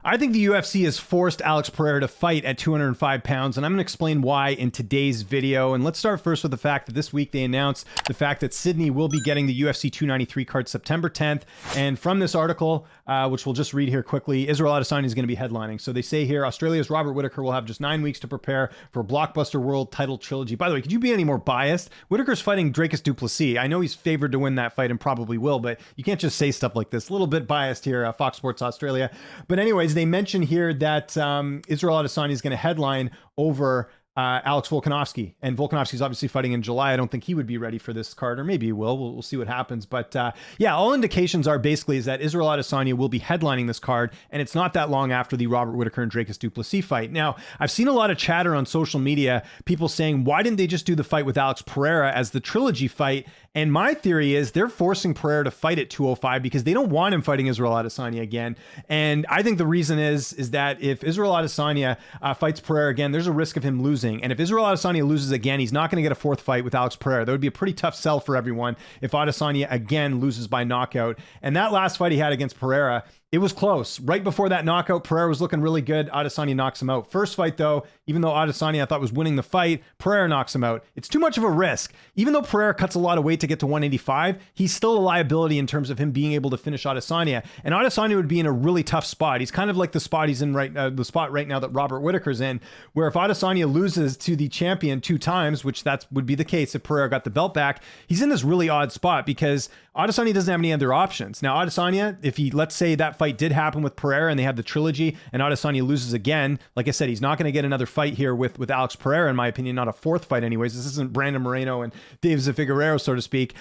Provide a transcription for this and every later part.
I think the UFC has forced Alex Pereira to fight at 205 pounds, and I'm going to explain why in today's video. And let's start first with the fact that this week they announced the fact that Sydney will be getting the UFC 293 card September 10th. And from this article, which we'll just read here quickly, Israel Adesanya is going to be headlining. So they say here, Australia's Robert Whittaker will have just 9 weeks to prepare for a blockbuster world title trilogy. By the way, could you be any more biased? Whittaker's fighting Dracus du Plessis. I know he's favored to win that fight and probably will, but you can't just say stuff like this. A little bit biased here, Fox Sports Australia. But anyways, they mention here that Israel Adesanya is going to headline over Alex Volkanovski, and Volkanovski's obviously fighting in July. I don't think he would be ready for this card, or maybe he will. We'll see what happens. But yeah, all indications are basically is that Israel Adesanya will be headlining this card, and it's not that long after the Robert Whittaker and Dracus du Plessis fight. Now, I've seen a lot of chatter on social media, people saying, why didn't they just do the fight with Alex Pereira as the trilogy fight? And my theory is they're forcing Pereira to fight at 205 because they don't want him fighting Israel Adesanya again. And I think the reason is that if Israel Adesanya fights Pereira again, there's a risk of him losing. And if Israel Adesanya loses again, he's not going to get a fourth fight with Alex Pereira. That would be a pretty tough sell for everyone if Adesanya again loses by knockout. And that last fight he had against Pereira, it was close. Right before that knockout, Pereira was looking really good. Adesanya knocks him out. First fight, though, even though Adesanya I thought was winning the fight, Pereira knocks him out. It's too much of a risk. Even though Pereira cuts a lot of weight to get to 185, he's still a liability in terms of him being able to finish Adesanya. And Adesanya would be in a really tough spot. He's kind of like the spot he's in the spot right now that Robert Whittaker's in, where if Adesanya loses to the champion 2 times, which that would be the case if Pereira got the belt back, he's in this really odd spot because Adesanya doesn't have any other options. Now, Adesanya, if he, let's say that fight did happen with Pereira and they have the trilogy and Adesanya loses again, like I said, he's not going to get another fight here with Alex Pereira, in my opinion, not a fourth fight anyways. This isn't Brandon Moreno and Dave Figueiredo, so to speak.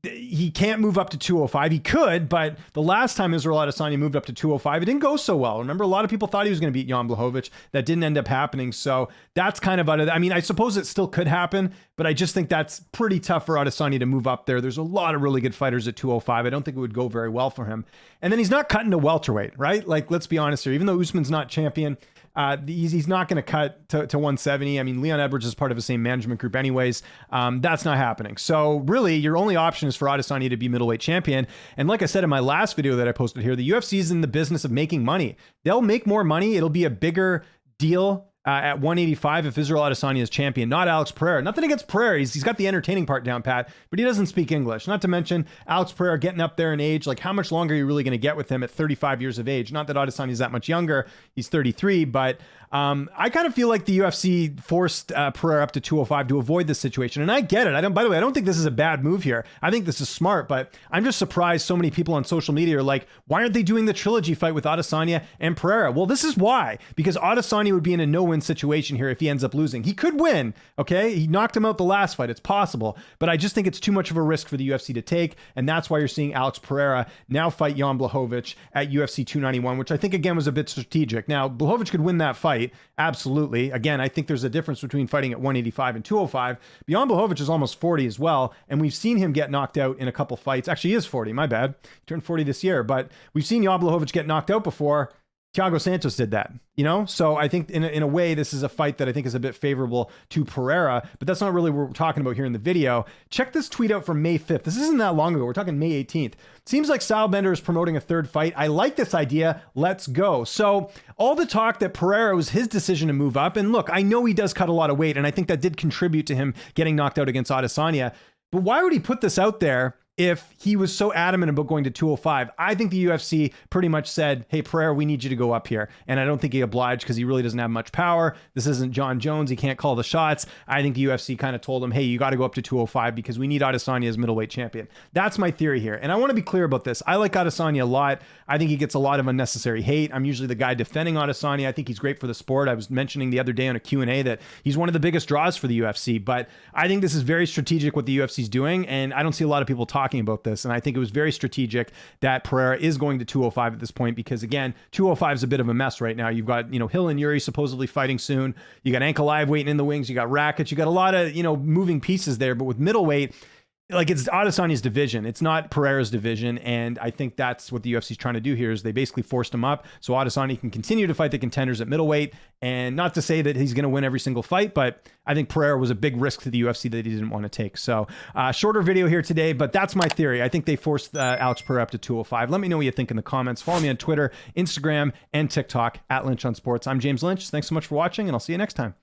He can't move up to 205. He could, but the last time Israel Adesanya moved up to 205, it didn't go so well. Remember, a lot of people thought he was going to beat Jan Blachowicz. That didn't end up happening. So that's kind of out of, I mean, I suppose it still could happen, but I just think that's pretty tough for Adesanya to move up there. There's a lot of really good fighters at 205. I don't think it would go very well for him. And then he's not cutting to welterweight, right? Like, let's be honest here. Even though Usman's not champion, he's not going to cut to 170. I mean, Leon Edwards is part of the same management group anyways. That's not happening. So really, your only option is for Adesanya to be middleweight champion. And like I said in my last video that I posted here, the UFC is in the business of making money. They'll make more money. It'll be a bigger deal at 185 if Israel Adesanya is champion, not Alex Pereira. Nothing against Pereira. He's got the entertaining part down pat, but he doesn't speak English. Not to mention Alex Pereira getting up there in age. Like, how much longer are you really going to get with him at 35 years of age? Not that Adesanya is that much younger. He's 33, but I kind of feel like the UFC forced Pereira up to 205 to avoid this situation. And I get it. By the way, I don't think this is a bad move here. I think this is smart, but I'm just surprised so many people on social media are like, why aren't they doing the trilogy fight with Adesanya and Pereira? Well, this is why, because Adesanya would be in a no-win situation here if he ends up losing. He could win, okay? He knocked him out the last fight. It's possible, but I just think it's too much of a risk for the UFC to take, and that's why you're seeing Alex Pereira now fight Jan Blachowicz at UFC 291, which I think, again, was a bit strategic. Now, Blachowicz could win that fight, absolutely. Again, I think there's a difference between fighting at 185 and 205. Jan Blachowicz is almost 40 as well, and we've seen him get knocked out in a couple fights. Actually, he is 40, my bad. He turned 40 this year, but we've seen Jan Blachowicz get knocked out before. Thiago Santos did that, you know? So I think in a way, this is a fight that I think is a bit favorable to Pereira, but that's not really what we're talking about here in the video. Check this tweet out from May 5th. This isn't that long ago. We're talking May 18th. Seems like Stylebender is promoting a third fight. I like this idea. Let's go. So all the talk that Pereira was his decision to move up, and look, I know he does cut a lot of weight, and I think that did contribute to him getting knocked out against Adesanya, but why would he put this out there if he was so adamant about going to 205? I think the UFC pretty much said, hey, Pereira, we need you to go up here. And I don't think he obliged because he really doesn't have much power. This isn't John Jones. He can't call the shots. I think the UFC kind of told him, hey, you got to go up to 205 because we need Adesanya as middleweight champion. That's my theory here. And I want to be clear about this. I like Adesanya a lot. I think he gets a lot of unnecessary hate. I'm usually the guy defending Adesanya. I think he's great for the sport. I was mentioning the other day on a Q&A that he's one of the biggest draws for the UFC. But I think this is very strategic what the UFC is doing. And I don't see a lot of people talking about this. And I think it was very strategic that Pereira is going to 205 at this point, because again, 205 is a bit of a mess right now. You've got, Hill and Yuri supposedly fighting soon. You got Ankalaev waiting in the wings. You got Rakic. You got a lot of, moving pieces there. But with middleweight, like, it's Adesanya's division. It's not Pereira's division. And I think that's what the UFC is trying to do here is they basically forced him up so Adesanya can continue to fight the contenders at middleweight. And not to say that he's going to win every single fight, but I think Pereira was a big risk to the UFC that he didn't want to take. So shorter video here today, but that's my theory. I think they forced Alex Pereira up to 205. Let me know what you think in the comments. Follow me on Twitter, Instagram, and TikTok @LynchOnSports. I'm James Lynch. Thanks so much for watching, and I'll see you next time.